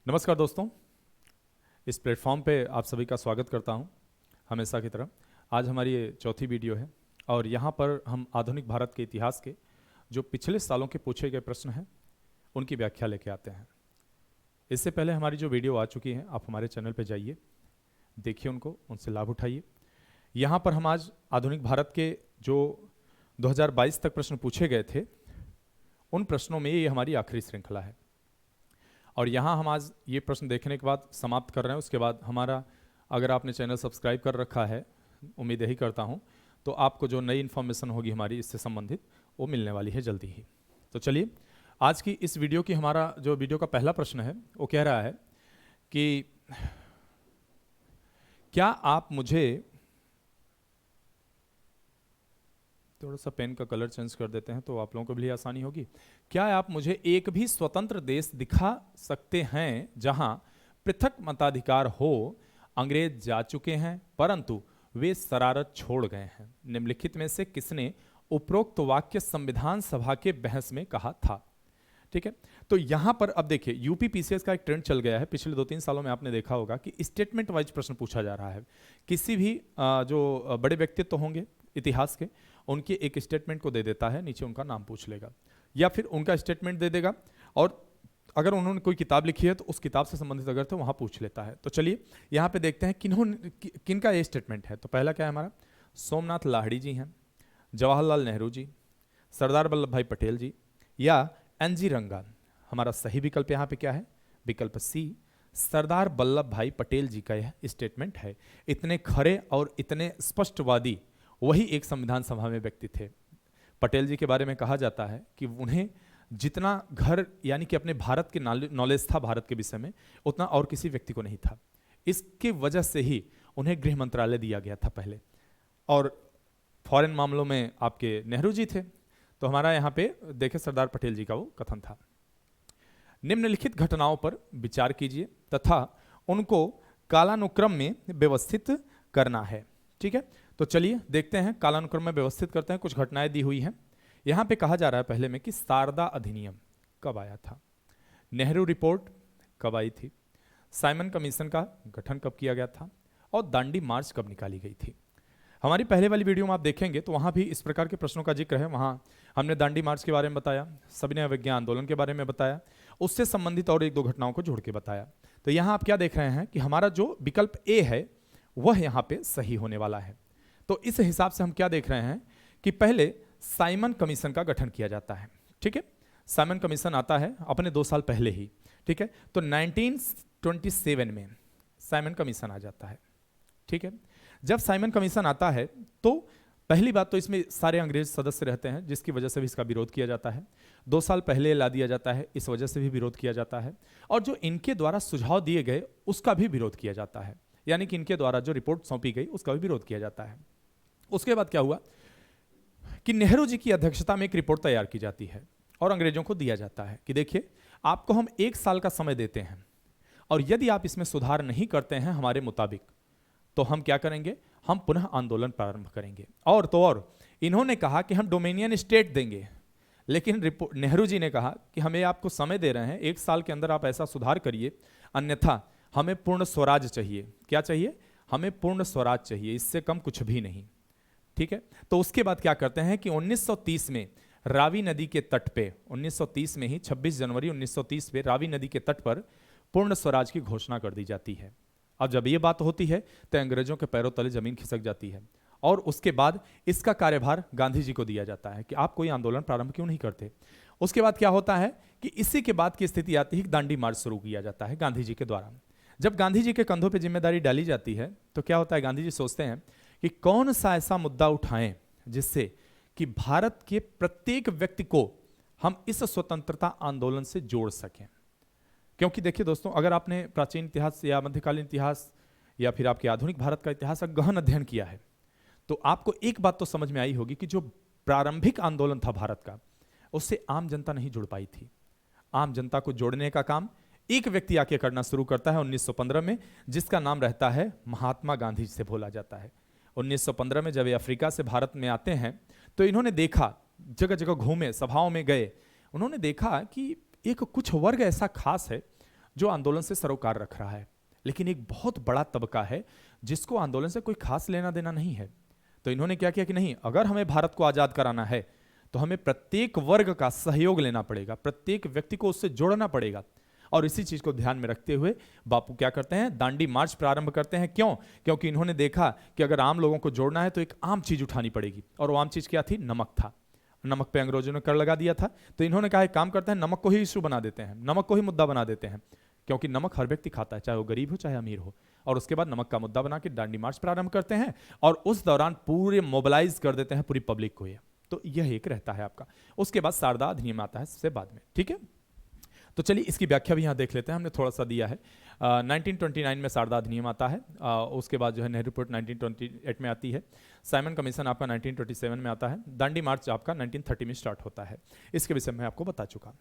नमस्कार दोस्तों, इस प्लेटफॉर्म पे आप सभी का स्वागत करता हूं। हमेशा की तरह आज हमारी ये चौथी वीडियो है और यहाँ पर हम आधुनिक भारत के इतिहास के जो पिछले सालों के पूछे गए प्रश्न हैं उनकी व्याख्या लेके आते हैं। इससे पहले हमारी जो वीडियो आ चुकी हैं आप हमारे चैनल पे जाइए, देखिए उनको, उनसे लाभ उठाइए। यहाँ पर हम आज आधुनिक भारत के जो 2022 तक प्रश्न पूछे गए थे उन प्रश्नों में ये हमारी आखिरी श्रृंखला है और यहाँ हम आज ये प्रश्न देखने के बाद समाप्त कर रहे हैं। उसके बाद हमारा, अगर आपने चैनल सब्सक्राइब कर रखा है, उम्मीद यही करता हूँ, तो आपको जो नई इन्फॉर्मेशन होगी हमारी इससे संबंधित वो मिलने वाली है जल्दी ही। तो चलिए, आज की इस वीडियो की हमारा जो वीडियो का पहला प्रश्न है वो कह रहा है कि क्या आप मुझे, थोड़ा सा पेन का कलर चेंज कर देते हैं तो आप लोगों को भी आसानी होगी। क्या आप मुझे एक भी स्वतंत्र देश दिखा सकते हैं जहां पृथक मताधिकार हो? अंग्रेज जा चुके हैं परंतु वे शरारत छोड़ गए हैं। निम्नलिखित में से किसने उपरोक्त वाक्य संविधान सभा के बहस में कहा था? ठीक है, तो यहां पर अब देखिए, यूपी पीसीएस का एक ट्रेंड चल गया है पिछले 2-3 सालों में। आपने देखा होगा कि स्टेटमेंट वाइज प्रश्न पूछा जा रहा है। किसी भी जो बड़े व्यक्तित्व होंगे इतिहास के, उनके एक स्टेटमेंट को दे देता है, नीचे उनका नाम पूछ लेगा या फिर उनका स्टेटमेंट दे देगा और अगर उन्होंने कोई किताब लिखी है तो उस किताब से संबंधित अगर तो वहां पूछ लेता है। तो चलिए यहाँ पे देखते हैं किनका ये स्टेटमेंट है। तो पहला क्या है हमारा, सोमनाथ लाहिड़ी जी हैं, जवाहरलाल नेहरू जी, सरदार वल्लभ भाई पटेल जी या एनजी रंगा। हमारा सही विकल्प यहाँ पे क्या है? विकल्प सी, सरदार वल्लभ भाई पटेल जी का यह स्टेटमेंट है। इतने खरे और इतने स्पष्टवादी वही एक संविधान सभा में व्यक्ति थे। पटेल जी के बारे में कहा जाता है कि उन्हें जितना घर यानी कि अपने भारत के नॉलेज था भारत के विषय में, उतना और किसी व्यक्ति को नहीं था। इसके वजह से ही उन्हें गृह मंत्रालय दिया गया था पहले, और फॉरेन मामलों में आपके नेहरू जी थे। तो हमारा यहाँ पे देखे सरदार पटेल जी का वो कथन था। निम्नलिखित घटनाओं पर विचार कीजिए तथा उनको कालानुक्रम में व्यवस्थित करना है। ठीक है, तो चलिए देखते हैं, कालानुक्रम में व्यवस्थित करते हैं। कुछ घटनाएं दी हुई हैं। यहां पे कहा जा रहा है पहले में कि शारदा अधिनियम कब आया था, नेहरू रिपोर्ट कब आई थी, साइमन कमीशन का गठन कब किया गया था और दांडी मार्च कब निकाली गई थी। हमारी पहले वाली वीडियो में आप देखेंगे तो वहां भी इस प्रकार के प्रश्नों का जिक्र है। वहां हमने दांडी मार्च के बारे में बताया, सविनय अवज्ञा आंदोलन के बारे में बताया, उससे संबंधित और 1-2 घटनाओं को जोड़ के बताया। तो यहां आप क्या देख रहे हैं कि हमारा जो विकल्प ए है वह यहां पे सही होने वाला है। तो इस हिसाब से हम क्या देख रहे हैं कि पहले साइमन कमीशन का गठन किया जाता है। ठीक है, साइमन कमीशन आता है अपने 2 साल पहले ही। ठीक है, तो 1927 में साइमन कमीशन आ जाता है। ठीक है, जब साइमन कमीशन आता है तो पहली बात तो इसमें सारे अंग्रेज सदस्य रहते हैं, जिसकी वजह से भी इसका विरोध किया जाता है। 2 साल पहले ला दिया जाता है, इस वजह से भी विरोध किया जाता है। और जो इनके द्वारा सुझाव दिए गए उसका भी विरोध किया जाता है, यानी कि इनके द्वारा जो रिपोर्ट सौंपी गई उसका भी विरोध किया जाता है। उसके बाद क्या हुआ कि नेहरू जी की अध्यक्षता में एक रिपोर्ट तैयार की जाती है और अंग्रेजों को दिया जाता है कि देखिए, आपको हम 1 साल का समय देते हैं और यदि आप इसमें सुधार नहीं करते हैं हमारे मुताबिक तो हम क्या करेंगे, हम पुनः आंदोलन प्रारंभ करेंगे। और तो और इन्होंने कहा कि हम डोमिनियन स्टेट देंगे, लेकिन नेहरू जी ने कहा कि हमें आपको समय दे रहे हैं, 1 साल के अंदर आप ऐसा सुधार करिए, अन्यथा हमें पूर्ण स्वराज चाहिए। क्या चाहिए? हमें पूर्ण स्वराज चाहिए, इससे कम कुछ भी नहीं। ठीक है, तो उसके बाद क्या करते हैं कि 1930 में रावी नदी के तट पे, 1930 में ही 26 जनवरी 1930 पे रावी नदी के तट पर पूर्ण स्वराज की घोषणा कर दी जाती है। अब जब ये बात होती है तो अंग्रेजों के पैरों तले जमीन खिसक जाती है और उसके बाद इसका कार्यभार गांधी जी को दिया जाता है कि आप कोई आंदोलन प्रारंभ क्यों नहीं करते। उसके बाद क्या होता है कि इसी के बाद की स्थिति आती है, दांडी मार्च शुरू किया जाता है गांधी जी के द्वारा। जब गांधी जी के कंधों पे जिम्मेदारी डाली जाती है तो क्या होता है, गांधी जी सोचते हैं कि कौन सा ऐसा मुद्दा उठाएं जिससे कि भारत के प्रत्येक व्यक्ति को हम इस स्वतंत्रता आंदोलन से जोड़ सकें। क्योंकि देखिए दोस्तों, अगर आपने प्राचीन इतिहास या मध्यकालीन इतिहास या फिर आपके आधुनिक भारत का इतिहास का गहन अध्ययन किया है तो आपको एक बात तो समझ में आई होगी कि जो प्रारंभिक आंदोलन था भारत का, उससे आम जनता नहीं जुड़ पाई थी। आम जनता को जोड़ने का काम एक व्यक्ति आके करना शुरू करता है 1915 में, जिसका नाम रहता है महात्मा गांधी से बोला जाता है। 1915 में जब ये अफ्रीका से भारत में आते हैं तो इन्होंने देखा, जगह जगह घूमे, सभाओं में गए, उन्होंने देखा कि एक कुछ वर्ग ऐसा खास है जो आंदोलन से सरोकार रख रहा है, लेकिन एक बहुत बड़ा तबका है जिसको आंदोलन से कोई खास लेना देना नहीं है। तो इन्होंने क्या किया कि नहीं, अगर हमें भारत को आजाद कराना है तो हमें प्रत्येक वर्ग का सहयोग लेना पड़ेगा, प्रत्येक व्यक्ति को उससे जोड़ना पड़ेगा। और इसी चीज को ध्यान में रखते हुए बापू क्या करते हैं, दांडी मार्च प्रारंभ करते हैं। क्यों? क्योंकि इन्होंने देखा कि अगर आम लोगों को जोड़ना है तो एक आम चीज उठानी पड़ेगी, और वो आम चीज क्या थी? नमक था। नमक पे अंग्रेजों ने कर लगा दिया था, तो इन्होंने कहा एक काम करते हैं, नमक को ही इशू बना देते हैं, नमक को ही मुद्दा बना देते हैं, क्योंकि नमक हर व्यक्ति खाता है, चाहे वो गरीब हो चाहे अमीर हो। और उसके बाद नमक का मुद्दा बना के दांडी मार्च प्रारंभ करते हैं, और उस दौरान पूरे मोबिलाइज कर देते हैं पूरी पब्लिक को। ये तो यह एक रहता है आपका। उसके बाद शारदा अधिनियम आता है इससे बाद में, ठीक है। तो चलिए इसकी व्याख्या भी यहाँ देख लेते हैं, हमने थोड़ा सा दिया है। 1929 में शारदा अधिनियम आता है, उसके बाद जो है नेहरू रिपोर्ट 1928 में आती है, साइमन कमीशन आपका 1927 में आता है, दांडी मार्च आपका 1930 में स्टार्ट होता है। इसके विषय में आपको बता चुका।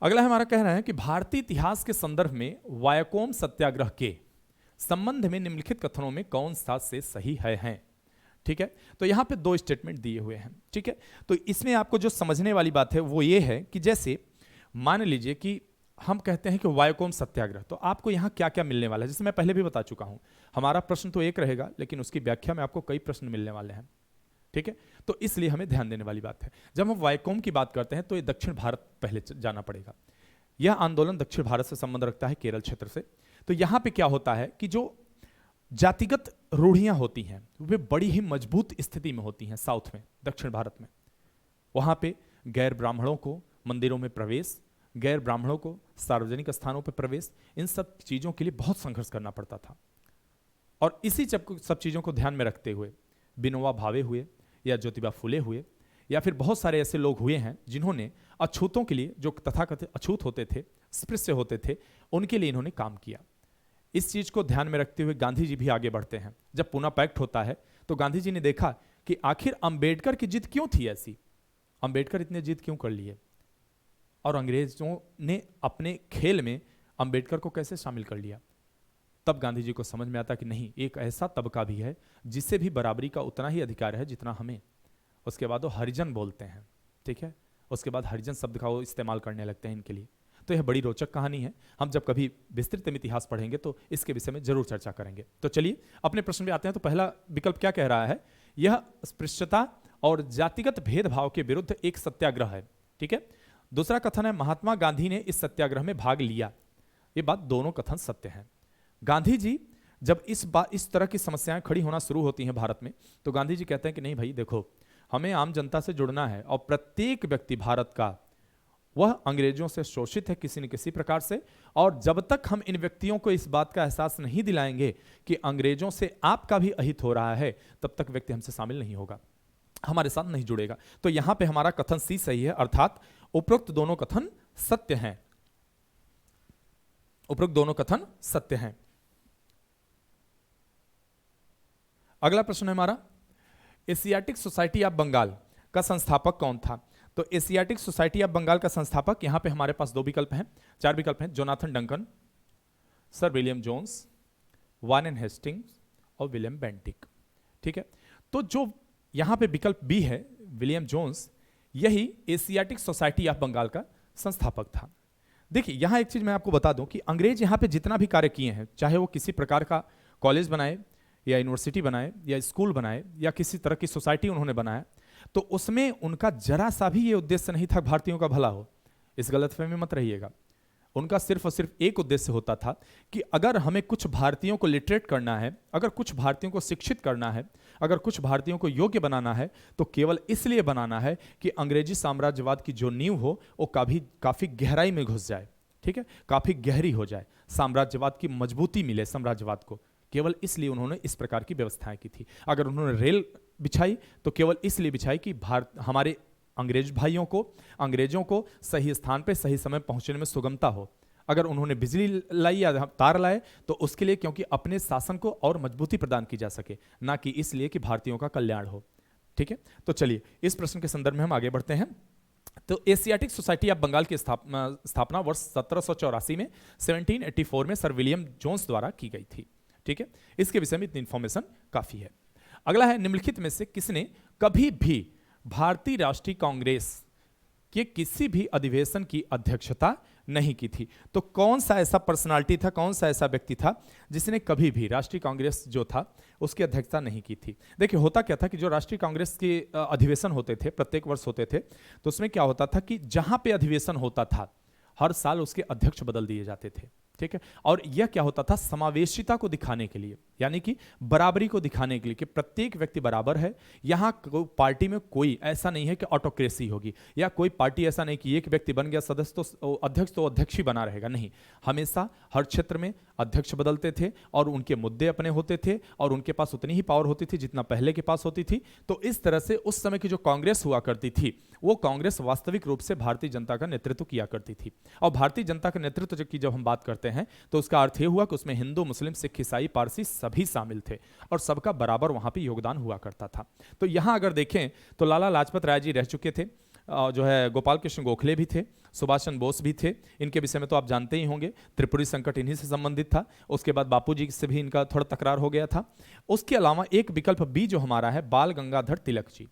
अगला हमारा कह रहा है कि भारतीय इतिहास के संदर्भ में वायाकोम सत्याग्रह के संबंध में निम्नलिखित कथनों में कौन सा से सही है। ठीक है, तो यहां पे दो स्टेटमेंट दिए हुए हैं। ठीक है, तो इसमें आपको जो समझने वाली बात है वो ये है कि जैसे मान लीजिए कि हम कहते हैं कि वायाकोम सत्याग्रह, तो आपको यहां क्या क्या मिलने वाला है, जैसे मैं पहले भी बता चुका हूं, हमारा प्रश्न तो एक रहेगा लेकिन उसकी व्याख्या में आपको कई प्रश्न मिलने वाले हैं। ठीक है, तो इसलिए हमें ध्यान देने वाली बात है। जब हम वायाकोम की बात करते हैं तो ये दक्षिण भारत पहले जाना पड़ेगा। यह आंदोलन दक्षिण भारत से संबंध रखता है, केरल क्षेत्र से। तो यहां पे क्या होता है कि जो जातिगत रूढ़ियां होती हैं वे बड़ी ही मजबूत स्थिति में होती हैं साउथ में, दक्षिण भारत में। वहां पे गैर ब्राह्मणों को मंदिरों में प्रवेश, गैर ब्राह्मणों को सार्वजनिक स्थानों पर प्रवेश, इन सब चीजों के लिए बहुत संघर्ष करना पड़ता था। और इसी सब चीजों को ध्यान में रखते हुए विनोबा भावे हुए या ज्योतिबा फुले हुए या फिर बहुत सारे ऐसे लोग हुए हैं जिन्होंने अछूतों के लिए, जो तथाकथित अछूत होते थे, स्पृश्य होते थे, उनके लिए इन्होंने काम किया। इस चीज को ध्यान में रखते हुए गांधी जी भी आगे बढ़ते हैं। जब पूना पैक्ट होता है तो गांधी जी ने देखा कि आखिर अंबेडकर की जिद क्यों थी ऐसी, अंबेडकर इतने जिद क्यों कर लिए, और अंग्रेजों ने अपने खेल में अंबेडकर को कैसे शामिल कर लिया। तब गांधी जी को समझ में आता कि नहीं, एक ऐसा तबका भी है जिससे भी बराबरी का उतना ही अधिकार है जितना हमें। उसके बाद वो हरिजन बोलते हैं। ठीक है, उसके बाद हरिजन शब्द का वो इस्तेमाल करने लगते हैं इनके लिए। तो यह बड़ी रोचक कहानी है, हम जब कभी विस्तृत में इतिहास पढ़ेंगे तो इसके विषय में जरूर चर्चा करेंगे। तो चलिए अपने प्रश्न पे आते हैं। तो पहला विकल्प क्या कह रहा है, यह अस्पृश्यता और जातिगत भेदभाव के विरुद्ध एक सत्याग्रह है। ठीक है, दूसरा कथन है महात्मा गांधी ने इस सत्याग्रह में भाग लिया। ये बात दोनों कथन सत्य हैं। गांधी जी जब इस तरह की समस्याएं खड़ी होना शुरू होती हैं भारत में, तो गांधी जी कहते हैं कि नहीं भाई देखो, हमें आम जनता से जुड़ना है, और प्रत्येक व्यक्ति भारत का वह अंग्रेजों से शोषित है किसी न किसी प्रकार से, और जब तक हम इन व्यक्तियों को इस बात का एहसास नहीं दिलाएंगे कि अंग्रेजों से आपका भी अहित हो रहा है, तब तक व्यक्ति हमसे शामिल नहीं होगा, हमारे साथ नहीं जुड़ेगा। तो यहां पे हमारा कथन सी सही है, अर्थात उपरोक्त दोनों कथन सत्य हैं। उपरोक्त दोनों कथन सत्य हैं। अगला प्रश्न है हमारा, एशियाटिक सोसाइटी ऑफ बंगाल का संस्थापक कौन था। तो एशियाटिक सोसाइटी ऑफ बंगाल का संस्थापक, यहां पे हमारे पास 4 विकल्प हैं, Jonathan Duncan, sir William Jones, Warren Hastings और विलियम बेंटिक। ठीक है, तो जो यहां पे विकल्प बी है विलियम जोन्स, यही एशियाटिक सोसाइटी ऑफ बंगाल का संस्थापक था। देखिए यहां एक चीज मैं आपको बता दूं कि अंग्रेज यहां पे जितना भी कार्य किए हैं, चाहे वो किसी प्रकार का कॉलेज बनाए या यूनिवर्सिटी बनाए या स्कूल बनाए या किसी तरह की सोसाइटी उन्होंने बनाया, तो उसमें उनका जरा सा भी ये उद्देश्य नहीं था भारतीयों का भला हो। इस गलतफहमी में मत रहिएगा। उनका सिर्फ और सिर्फ एक उद्देश्य होता था कि अगर हमें कुछ भारतीयों को लिटरेट करना है, अगर कुछ भारतीयों को शिक्षित करना है, अगर कुछ भारतीयों को योग्य बनाना है, तो केवल इसलिए बनाना है कि अंग्रेजी साम्राज्यवाद की जो नींव हो वो काफी गहराई में घुस जाए। ठीक है, काफी गहरी हो जाए, साम्राज्यवाद की मजबूती मिले साम्राज्यवाद को। केवल इसलिए उन्होंने इस प्रकार की व्यवस्थाएं की थी। अगर उन्होंने रेल बिछाई तो केवल इसलिए बिछाई कि हमारे अंग्रेजों को सही स्थान पे सही समय पहुंचने में सुगमता हो। अगर उन्होंने बिजली लाई या तार लाए तो उसके लिए क्योंकि अपने शासन को और मजबूती प्रदान की जा सके, ना कि इसलिए कि भारतीयों का कल्याण हो। ठीक है, तो चलिए इस प्रश्न के संदर्भ में हम आगे बढ़ते हैं। तो एशियाटिक सोसाइटी ऑफ बंगाल की स्थापना वर्ष 1784 में 1784 में सर विलियम जोन्स द्वारा की गई थी। ठीक है, इसके विषय में इतनी इंफॉर्मेशन काफी है। अगला है, निम्नलिखित में से किसने कभी भी भारतीय राष्ट्रीय कांग्रेस के किसी भी अधिवेशन की अध्यक्षता नहीं की थी। तो कौन सा ऐसा पर्सनालिटी था, कौन सा ऐसा व्यक्ति था जिसने कभी भी राष्ट्रीय कांग्रेस जो था उसकी अध्यक्षता नहीं की थी? देखिए होता क्या था कि जो राष्ट्रीय कांग्रेस के अधिवेशन होते थे, प्रत्येक वर्ष होते थे, तो उसमें क्या होता था कि जहां पे अधिवेशन होता था हर साल उसके अध्यक्ष बदल दिए जाते थे, ठीक है। और यह क्या होता था, समावेशिता को दिखाने के लिए, यानी कि बराबरी को दिखाने के लिए कि प्रत्येक व्यक्ति बराबर है। यहां पार्टी में कोई ऐसा नहीं है कि ऑटोक्रेसी होगी, या कोई पार्टी ऐसा नहीं कि एक व्यक्ति बन गया सदस्य तो अध्यक्ष ही बना रहेगा, नहीं। हमेशा हर क्षेत्र में अध्यक्ष बदलते थे और उनके मुद्दे अपने होते थे और उनके पास उतनी ही पावर होती थी जितना पहले के पास होती थी। तो इस तरह से उस समय की जो कांग्रेस हुआ करती थी वो कांग्रेस वास्तविक रूप से भारतीय जनता का नेतृत्व किया करती थी। और भारतीय जनता का नेतृत्व की जब हम बात करते हैं तो उसका अर्थ यह हुआ कि उसमें हिंदू, मुस्लिम, सिख, ईसाई, पारसी सभी शामिल थे और सबका बराबर वहां पे योगदान हुआ करता था। तो यहां अगर देखें तो लाला लाजपत राय जी रह चुके थे, जो है गोपाल कृष्ण गोखले भी थे, सुभाष चंद्र बोस भी थे। इनके विषय में तो आप जानते ही होंगे, त्रिपुरी संकट इन्हीं से संबंधित था। उसके बाद बापू जी से भी इनका थोड़ा तकरार हो गया था। उसके अलावा एक विकल्प बी जो हमारा है, बाल गंगाधर तिलक जी,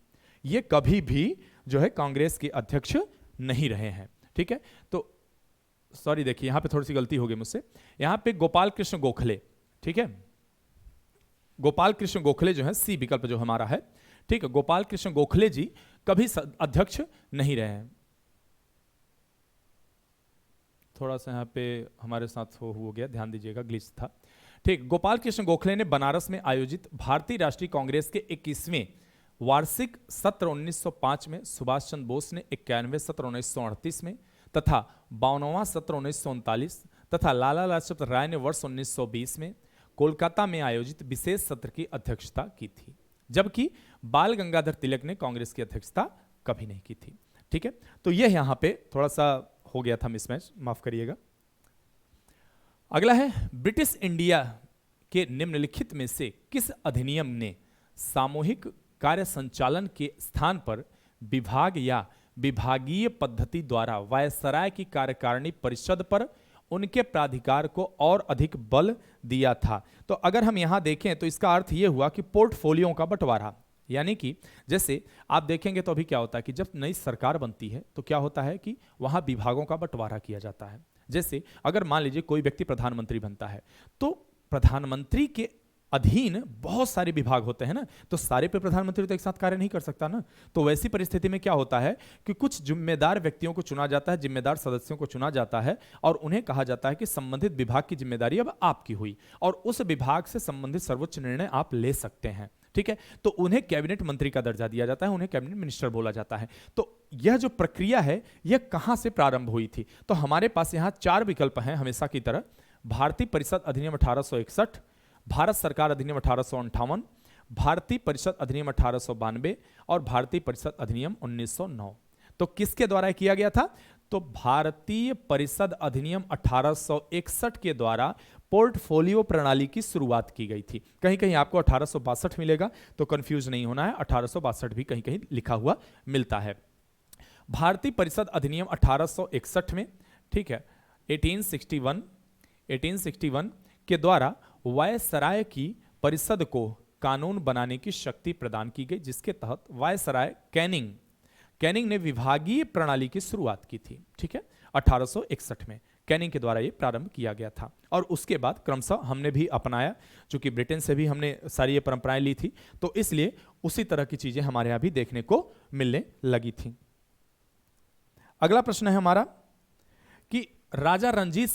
ये कभी भी जो है कांग्रेस के अध्यक्ष नहीं रहे हैं, ठीक है। तो सॉरी, देखिए यहां पे थोड़ी सी गलती हो गई मुझसे, यहां पे गोपाल कृष्ण गोखले, ठीक है, गोपाल कृष्ण गोखले जो है सी विकल्प जो हमारा है, ठीक है, गोपाल कृष्ण गोखले जी कभी अध्यक्ष नहीं रहे हैं। थोड़ा सा यहां पे हमारे साथ हो गया, ध्यान दीजिएगा, ग्लिच था, ठीक। गोपाल कृष्ण गोखले ने बनारस में आयोजित भारतीय राष्ट्रीय कांग्रेस के 21वें वार्षिक सत्र 1905 में, सुभाष चंद्र बोस ने 91वें सत्र 1938 में तथा 52वां सत्र 1939 तथा लाला लाजपत राय ने वर्ष 1920 में कोलकाता में आयोजित विशेष सत्र की अध्यक्षता की थी, जबकि बाल गंगाधर तिलक ने कांग्रेस की अध्यक्षता कभी नहीं की थी, ठीक है। तो यह यहां पे थोड़ा सा हो गया था मिसमैच, माफ करिएगा। अगला है, ब्रिटिश इंडिया के निम्नलिखित में से किस अधिनियम ने सामूहिक कार्य संचालन के स्थान पर विभाग या विभागीय पद्धति द्वारा वायसराय की कार्यकारिणी परिषद पर उनके प्राधिकार को और अधिक बल दिया था? तो अगर हम यहां देखें तो इसका अर्थ यह हुआ कि पोर्टफोलियो का बंटवारा, यानी कि जैसे आप देखेंगे तो अभी क्या होता है कि जब नई सरकार बनती है तो क्या होता है कि वहां विभागों का बंटवारा किया जाता है। जैसे अगर मान लीजिए कोई व्यक्ति प्रधानमंत्री बनता है तो प्रधानमंत्री के अधीन बहुत सारे विभाग होते हैं ना, तो सारे पे प्रधानमंत्री तो एक साथ कार्य नहीं कर सकता ना। तो वैसी परिस्थिति में क्या होता है कि कुछ जिम्मेदार व्यक्तियों को चुना जाता है, जिम्मेदार सदस्यों को चुना जाता है और उन्हें कहा जाता है कि संबंधित विभाग की जिम्मेदारी अब आपकी हुई और उस विभाग से संबंधित सर्वोच्च निर्णय आप ले सकते हैं, ठीक है। तो उन्हें कैबिनेट मंत्री का दर्जा दिया जाता है, उन्हें कैबिनेट मिनिस्टर बोला जाता है। तो यह जो प्रक्रिया है यह कहां से प्रारंभ हुई थी? तो हमारे पास यहां 4 विकल्प हैं हमेशा की तरह, भारतीय परिषद अधिनियम 1861, भारत सरकार अधिनियम 1858, भारतीय परिषद अधिनियम 1892 और भारतीय परिषद अधिनियम 1909। तो किसके द्वारा किया गया था? तो भारतीय परिषद अधिनियम 1861 के द्वारा पोर्टफोलियो प्रणाली की शुरुआत की गई थी। कहीं कहीं आपको 1862 मिलेगा तो कंफ्यूज नहीं होना है, 1862 भी कहीं कहीं लिखा हुआ मिलता है। भारतीय परिषद अधिनियम 1861 में, ठीक है, 1861 के द्वारा वायसराय की परिषद को कानून बनाने की शक्ति प्रदान की गई, जिसके तहत वायसराय कैनिंग ने विभागीय प्रणाली की शुरुआत की थी, ठीक है। 1861 में कैनिंग के द्वारा यह प्रारंभ किया गया था और उसके बाद क्रमशः हमने भी अपनाया, चूंकि ब्रिटेन से भी हमने सारी ये परंपराएं ली थी तो इसलिए उसी तरह की चीजें हमारे यहां भी देखने को मिलने लगी थी। अगला प्रश्न है हमारा कि राजा रणजीत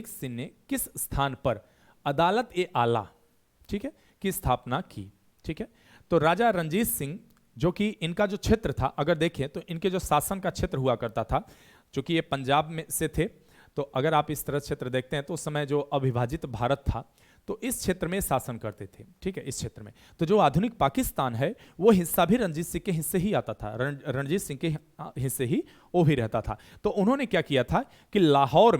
सिंह ने किस स्थान पर अदालत ए आला, ठीक है, की स्थापना की, ठीक है। तो राजा रणजीत सिंह जो कि इनका जो क्षेत्र था, अगर देखें तो इनके जो शासन का क्षेत्र हुआ करता था, चूंकि ये पंजाब में से थे, तो अगर आप इस तरह क्षेत्र देखते हैं तो उस समय जो अविभाजित भारत था तो इस क्षेत्र में शासन करते थे, ठीक है, इस क्षेत्र में। तो जो आधुनिक पाकिस्तान है वो हिस्सा भी रणजीत सिंह के हिस्से ही आता था, रणजीत सिंह के हिस्से ही वो भी रहता था। तो उन्होंने क्या किया था कि लाहौर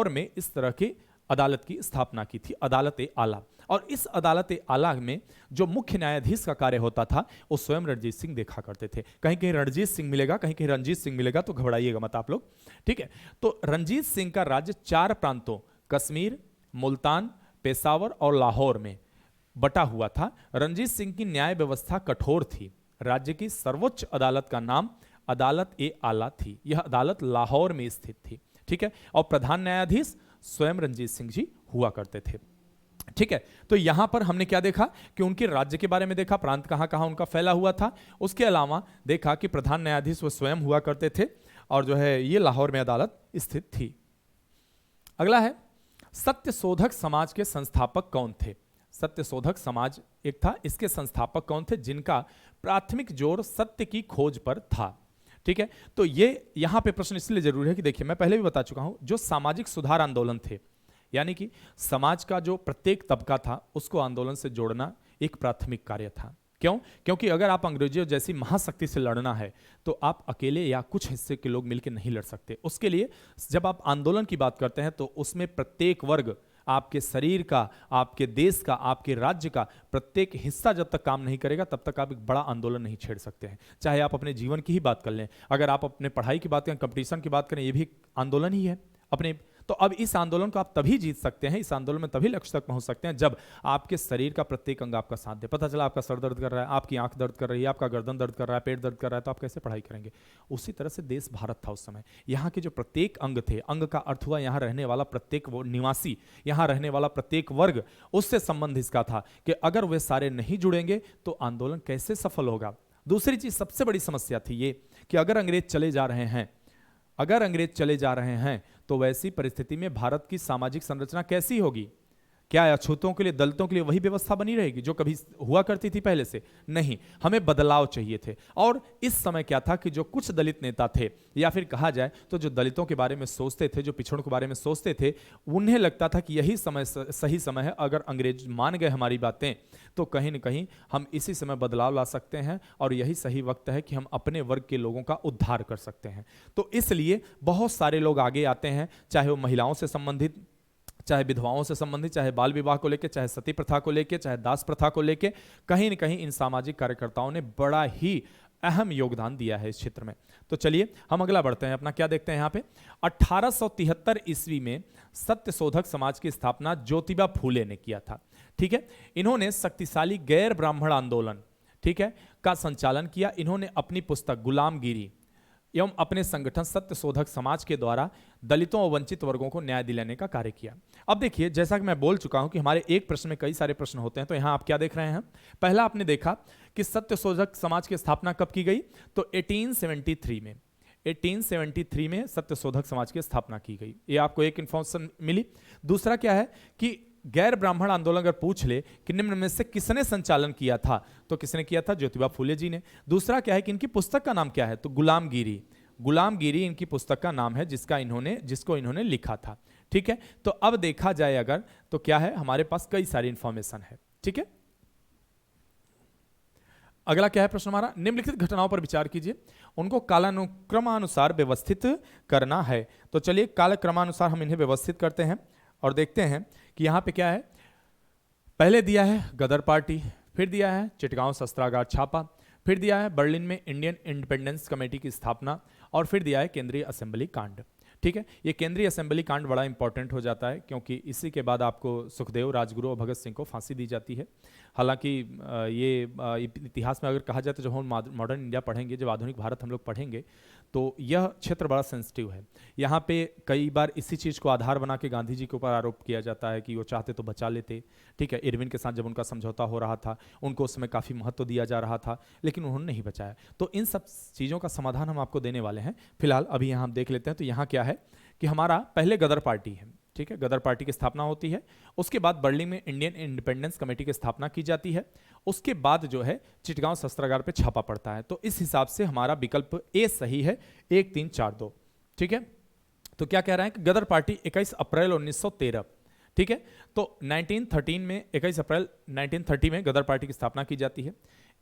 में इस तरह की अदालत की स्थापना की थी, अदालत ए आला। और इस अदालत ए आला में जो मुख्य न्यायाधीश का कार्य होता था वो स्वयं रणजीत सिंह देखा करते थे। कहीं कहीं रणजीत सिंह मिलेगा, कहीं कहीं रणजीत सिंह मिलेगा, तो घबराइएगा मत आप लोग, ठीक है। तो रणजीत सिंह का राज्य 4 प्रांतों कश्मीर, मुल्तान, पेशावर और लाहौर में बटा हुआ था। रणजीत सिंह की न्याय व्यवस्था कठोर थी। राज्य की सर्वोच्च अदालत का नाम अदालत ए आला थी। यह अदालत लाहौर में स्थित थी, ठीक है, और प्रधान न्यायाधीश स्वयं रंजीत सिंह जी हुआ करते थे, ठीक है। तो यहां पर हमने क्या देखा कि उनके राज्य के बारे में देखा, प्रांत कहां कहां उनका फैला हुआ था। उसके अलावा देखा कि प्रधान न्यायाधीश वो स्वयं हुआ करते थे और जो है ये लाहौर में अदालत स्थित थी। अगला है, सत्यशोधक समाज के संस्थापक कौन थे? सत्यशोधक समाज एक था, इसके संस्थापक कौन थे? जिनका प्राथमिक जोर सत्य की खोज पर था, ठीक है। तो ये यहां पे प्रश्न इसलिए जरूरी है कि देखिए, मैं पहले भी बता चुका हूं, जो सामाजिक सुधार आंदोलन थे, यानी कि समाज का जो प्रत्येक तबका था उसको आंदोलन से जोड़ना एक प्राथमिक कार्य था। क्यों? क्योंकि अगर आप अंग्रेजों जैसी महाशक्ति से लड़ना है तो आप अकेले या कुछ हिस्से के लोग मिलकर नहीं लड़ सकते। उसके लिए जब आप आंदोलन की बात करते हैं तो उसमें प्रत्येक वर्ग, आपके शरीर का, आपके देश का, आपके राज्य का प्रत्येक हिस्सा जब तक काम नहीं करेगा तब तक आप एक बड़ा आंदोलन नहीं छेड़ सकते हैं। चाहे आप अपने जीवन की ही बात कर लें, अगर आप अपने पढ़ाई की बात करें, कंपटीशन की बात करें, ये भी एक आंदोलन ही है अपने। तो अब इस आंदोलन को आप तभी जीत सकते हैं, इस आंदोलन में तभी लक्ष्य तक पहुंच सकते हैं जब आपके शरीर का प्रत्येक अंग आपका साथ दे। पता चला आपका सर दर्द कर रहा है, आपकी आंख दर्द कर रही है, आपका गर्दन दर्द कर रहा है, पेट दर्द कर रहा है, तो आप कैसे पढ़ाई करेंगे? उसी तरह से देश भारत था उस समय। यहाँ के जो प्रत्येक अंग थे, अंग का अर्थ हुआ यहाँ रहने वाला प्रत्येक वो निवासी, यहाँ रहने वाला प्रत्येक वर्ग, उससे संबंध इसका था कि अगर वे सारे नहीं जुड़ेंगे तो आंदोलन कैसे सफल होगा। दूसरी चीज, सबसे बड़ी समस्या थी ये कि अगर अंग्रेज चले जा रहे हैं, अगर अंग्रेज चले जा रहे हैं तो वैसी परिस्थिति में भारत की सामाजिक संरचना कैसी होगी? क्या अछूतों के लिए, दलितों के लिए वही व्यवस्था बनी रहेगी जो कभी हुआ करती थी पहले से? नहीं, हमें बदलाव चाहिए थे। और इस समय क्या था कि जो कुछ दलित नेता थे, या फिर कहा जाए तो जो दलितों के बारे में सोचते थे, जो पिछड़ों के बारे में सोचते थे, उन्हें लगता था कि यही समय सही समय है। अगर अंग्रेज मान गए हमारी बातें तो कहीं ना कहीं हम इसी समय बदलाव ला सकते हैं और यही सही वक्त है कि हम अपने वर्ग के लोगों का उद्धार कर सकते हैं। तो इसलिए बहुत सारे लोग आगे आते हैं, चाहे वो महिलाओं से संबंधित, चाहे विधवाओं से संबंधित, चाहे बाल विवाह को लेकर, चाहे सती प्रथा को लेकर, चाहे दास प्रथा को लेकर, कहीं न कहीं इन सामाजिक कार्यकर्ताओं ने बड़ा ही अहम योगदान दिया है इस क्षेत्र में। तो चलिए हम अगला बढ़ते हैं, अपना क्या देखते हैं यहाँ पे। 1873 ईस्वी में सत्यशोधक समाज की स्थापना ज्योतिबा फूले ने किया था, ठीक है। इन्होंने शक्तिशाली गैर ब्राह्मण आंदोलन, ठीक है, का संचालन किया। इन्होंने अपनी पुस्तक गुलामगिरी एवं अपने संगठन सत्यशोधक समाज के द्वारा दलितों और वंचित वर्गों को न्याय दिलाने का कार्य किया। अब देखिए, जैसा कि मैं बोल चुका हूं कि हमारे एक प्रश्न में कई सारे प्रश्न होते हैं, तो यहां आप क्या देख रहे हैं? पहला आपने देखा कि सत्यशोधक समाज की स्थापना कब की गई, तो 1873 में, 1873 में सत्यशोधक समाज की स्थापना की गई। ये आपको एक इंफॉर्मेशन मिली। दूसरा क्या है कि गैर ब्राह्मण आंदोलन अगर पूछ ले कि निम्न में से किसने संचालन किया था, तो किसने किया था? ज्योतिबा फूले जी ने। दूसरा क्या है कि इनकी पुस्तक का नाम क्या है, तो गुलामगिरी, गुलामगिरी इनकी पुस्तक का नाम है जिसको इन्होंने लिखा था, ठीक है। तो अब देखा जाए अगर, तो क्या है, हमारे पास कई सारी इंफॉर्मेशन है, ठीक है। अगला क्या है प्रश्न हमारा? निम्नलिखित घटनाओं पर विचार कीजिए, उनको कालानुक्रमानुसार व्यवस्थित करना है। तो चलिए कालक्रमानुसार हम इन्हें व्यवस्थित करते हैं और देखते हैं कि यहां पे क्या है। पहले दिया है गदर पार्टी, फिर दिया है चिटगांव शस्त्रागार छापा, फिर दिया है बर्लिन में इंडियन इंडिपेंडेंस कमेटी की स्थापना, और फिर दिया है केंद्रीय असेंबली कांड, ठीक है। ये केंद्रीय असेंबली कांड बड़ा इंपॉर्टेंट हो जाता है क्योंकि इसी के बाद आपको सुखदेव, राजगुरु और भगत सिंह को फांसी दी जाती है। हालांकि ये इतिहास में अगर कहा जाए तो जब हम मॉडर्न इंडिया पढ़ेंगे, जब आधुनिक भारत हम लोग पढ़ेंगे, तो यह क्षेत्र बड़ा सेंसिटिव है। यहाँ पे कई बार इसी चीज़ को आधार बना के गांधी जी के ऊपर आरोप किया जाता है कि वो चाहते तो बचा लेते, ठीक है। इरविन के साथ जब उनका समझौता हो रहा था, उनको उस समय काफ़ी महत्व दिया जा रहा था, लेकिन उन्होंने नहीं बचाया। तो इन सब चीज़ों का समाधान हम आपको देने वाले हैं। फिलहाल अभी यहाँ हम देख लेते हैं। तो यहाँ क्या है कि हमारा पहले गदर पार्टी है, ठीक है, गदर पार्टी की स्थापना होती है। उसके बाद बर्लिन में इंडियन इंडिपेंडेंस कमेटी की स्थापना की जाती है। उसके बाद जो है चिटगांव शस्त्रागार पे छापा पड़ता है। तो इस हिसाब से हमारा विकल्प ए सही है, 1 3 4 2, ठीक है। तो क्या कह रहे हैं कि गदर पार्टी 21 अप्रैल 1913, ठीक है। तो 1913 में 21 अप्रैल 1930 में गदर पार्टी की स्थापना की जाती है।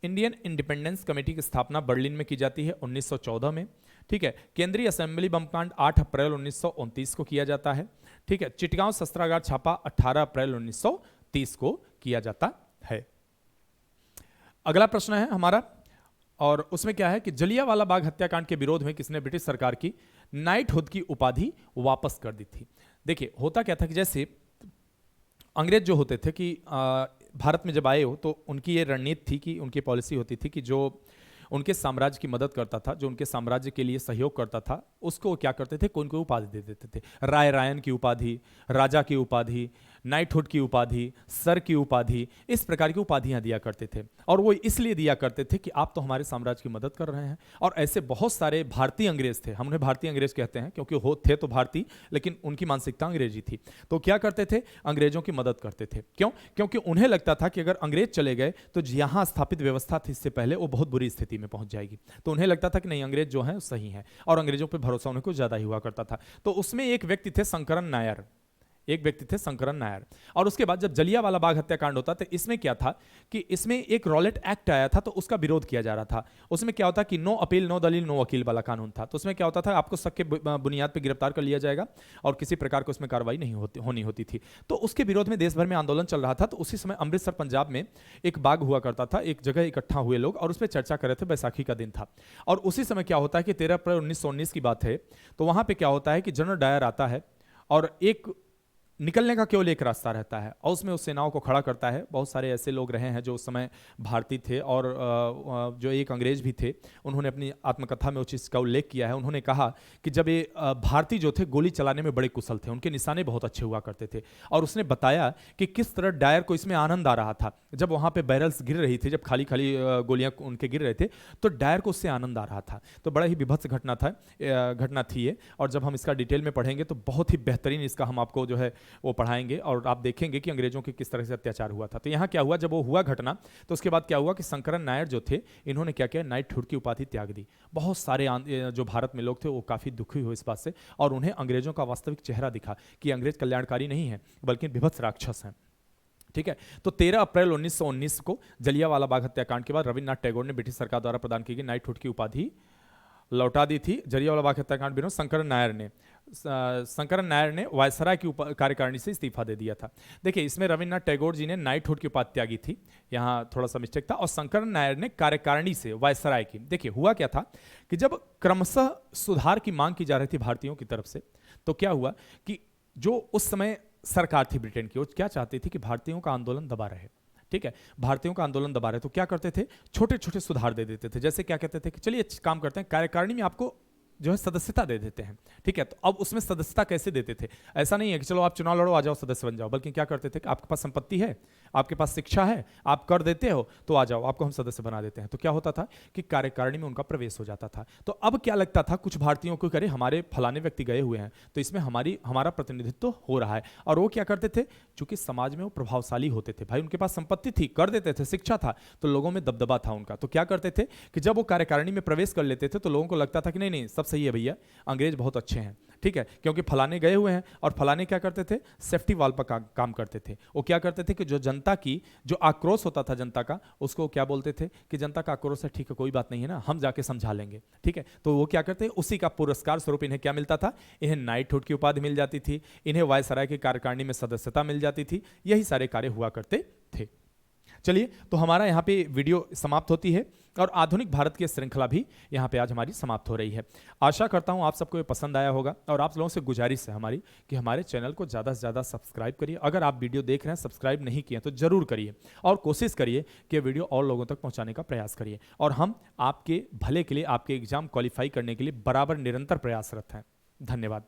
इंडियन इंडिपेंडेंस कमेटी की स्थापना बर्लिन में की जाती है 1914 में, ठीक है। केंद्रीय असेंबली बम कांड 8 अप्रैल 1929 को किया जाता है, ठीक है। चिटगांव शस्त्रागार छापा 18 अप्रैल 1930 को किया जाता है। अगला प्रश्न है हमारा, और उसमें क्या है कि जलियांवाला बाग हत्याकांड के विरोध में किसने ब्रिटिश सरकार की नाइटहुड की उपाधि वापस कर दी थी? देखिए, होता क्या था कि जैसे अंग्रेज जो होते थे कि भारत में जब आए हो तो उनकी ये रणनीति थी कि उनकी पॉलिसी होती थी कि जो उनके साम्राज्य की मदद करता था, जो उनके साम्राज्य के लिए सहयोग करता था, उसको क्या करते थे, कोई कोई उपाधि दे देते थे। राय रायन की उपाधि, राजा की उपाधि, नाइटहुड की उपाधि, सर की उपाधि, इस प्रकार की उपाधियां दिया करते थे। और वो इसलिए दिया करते थे कि आप तो हमारे साम्राज्य की मदद कर रहे हैं। और ऐसे बहुत सारे भारतीय अंग्रेज थे, हम उन्हें भारतीय अंग्रेज कहते हैं क्योंकि हो थे तो भारतीय, लेकिन उनकी मानसिकता अंग्रेजी थी। तो क्या करते थे, अंग्रेजों की मदद करते थे। क्यों? क्योंकि उन्हें लगता था कि अगर अंग्रेज चले गए तो यहाँ स्थापित व्यवस्था थी इससे पहले वो बहुत बुरी स्थिति में पहुंच जाएगी। तो उन्हें लगता था कि नहीं, अंग्रेज जो है सही है, और अंग्रेजों पर भरोसा उन्हें कुछ ज्यादा ही हुआ करता था। तो उसमें एक व्यक्ति थे शंकरन नायर, एक व्यक्ति थे शंकरन नायर। और उसके बाद जब जलियांवाला बाग हत्याकांड होता तो इसमें क्या था कि इसमें एक रॉलेट एक्ट आया था, तो उसका विरोध किया जा रहा था। उसमें क्या होता कि नो अपील नो दलील नो वकील वाला कानून था। तो उसमें क्या होता था, आपको शक के बुनियाद पर गिरफ्तार कर लिया जाएगा और किसी प्रकार की उसमें कार्रवाई नहीं होनी होती थी। तो उसके विरोध में देश भर में आंदोलन चल रहा था। तो उसी समय अमृतसर पंजाब में एक बाग हुआ करता था, एक जगह इकट्ठा हुए लोग और उस पर चर्चा कर रहे थे। बैसाखी का दिन था और उसी समय क्या होता है कि 13 अप्रैल 1919 की बात है। तो वहां पे क्या होता है कि जनरल डायर आता है और एक निकलने का केवल एक रास्ता रहता है और उसमें उस सेनाओं को खड़ा करता है। बहुत सारे ऐसे लोग रहे हैं जो उस समय भारतीय थे और जो एक अंग्रेज भी थे, उन्होंने अपनी आत्मकथा में उस चीज़ का उल्लेख किया है। उन्होंने कहा कि जब ये भारतीय जो थे गोली चलाने में बड़े कुशल थे, उनके निशाने बहुत अच्छे हुआ करते थे। और उसने बताया कि किस तरह डायर को इसमें आनंद आ रहा था, जब वहाँ पर बैरल्स गिर रही थी, जब खाली खाली गोलियाँ उनके गिर रहे थे, तो डायर को उससे आनंद आ रहा था। तो बड़ा ही विभत्स घटना थी ये। और जब हम इसका डिटेल में पढ़ेंगे तो बहुत ही बेहतरीन इसका हम आपको जो है वो पढ़ाएंगे और आप देखेंगे कि अंग्रेजों के किस तरह से अत्याचार हुआ था। तो यहाँ क्या हुआ, जब वो हुआ घटना, तो उसके बाद क्या हुआ कि शंकरन नायर जो थे, इन्होंने क्या किया, नाइटहुड की उपाधि त्याग दी। बहुत सारे जो भारत में लोग थे वो काफी दुखी हुए इस बात से और उन्हें अंग्रेजों का वास्तविक चेहरा दिखा कि अंग्रेज कल्याणकारी नहीं है बल्कि विभत्स राक्षस हैं। ठीक है। तो 13 अप्रैल 1919 को जलियांवाला बाग हत्याकांड के बाद रविन्द्रनाथ टैगोर ने ब्रिटिश सरकार द्वारा प्रदान की गई नाइटहुड की उपाधि लौटा दी थी। जलियांवाला बाग हत्याकांड विरोध शंकरन नायर ने वायसराय की कार्यकारिणी से इस्तीफा दे दिया था। देखिए, इसमें रविन्द्रनाथ टैगोर जी ने नाइटहुड की उपाधि त्यागी थी, यहाँ थोड़ा सा मिस्टेक था, और शंकरन नायर ने कार्यकारिणी से वायसराय की। देखिए, हुआ क्या था कि जब क्रमशः सुधार की मांग की जा रही थी भारतीयों की तरफ से, तो क्या हुआ कि जो उस समय सरकार थी ब्रिटेन की, वो क्या चाहती थी कि भारतीयों का आंदोलन दबा रहे। ठीक है, भारतीयों का आंदोलन दबा रहे, तो क्या करते थे, छोटे छोटे सुधार दे देते थे। जैसे क्या कहते थे कि चलिए काम करते हैं, कार्यकारिणी में आपको जो है सदस्यता दे देते हैं। ठीक है, तो अब उसमें सदस्यता कैसे देते थे, ऐसा नहीं है कि चलो आप चुनाव लड़ो आ जाओ सदस्य बन जाओ, बल्कि क्या करते थे कि आपके पास संपत्ति है, आपके पास शिक्षा है, आप कर देते हो तो आ जाओ, आपको हम सदस्य बना देते हैं। तो क्या होता था कि कार्यकारिणी में उनका प्रवेश हो जाता था। तो अब क्या लगता था कुछ भारतीयों को, करे हमारे फलाने व्यक्ति गए हुए हैं तो इसमें हमारा प्रतिनिधित्व हो रहा है। और वो क्या करते थे, चूंकि समाज में वो प्रभावशाली होते थे, भाई उनके पास संपत्ति थी, कर देते थे, शिक्षा था, तो लोगों में दबदबा था उनका। तो क्या करते थे कि जब वो कार्यकारिणी में प्रवेश कर लेते थे तो लोगों को लगता था कि नहीं नहीं सब सही है भैया, अंग्रेज बहुत अच्छे हैं। ठीक है, क्योंकि फलाने गए हुए हैं। और फलाने क्या करते थे, सेफ्टी वाल पर काम करते थे। वो क्या करते थे कि जो जनता की जो आक्रोश होता था जनता का, उसको क्या बोलते थे कि जनता का आक्रोश है, ठीक है कोई बात नहीं है ना, हम जाके समझा लेंगे। ठीक है, तो वो क्या करते, उसी का पुरस्कार स्वरूप इन्हें क्या मिलता था, इन्हें नाइटहुड की उपाधि मिल जाती थी, इन्हें वायसराय की कार्यकारिणी में सदस्यता मिल जाती थी। यही सारे कार्य हुआ करते थे। चलिए, तो हमारा यहाँ पे वीडियो समाप्त होती है और आधुनिक भारत की श्रृंखला भी यहाँ पे आज हमारी समाप्त हो रही है। आशा करता हूँ आप सबको ये पसंद आया होगा और आप लोगों से गुजारिश है हमारी कि हमारे चैनल को ज़्यादा से ज़्यादा सब्सक्राइब करिए। अगर आप वीडियो देख रहे हैं सब्सक्राइब नहीं किए तो जरूर करिए और कोशिश करिए कि वीडियो और लोगों तक पहुँचाने का प्रयास करिए। और हम आपके भले के लिए, आपके एग्जाम क्वालिफाई करने के लिए बराबर निरंतर प्रयासरत हैं। धन्यवाद।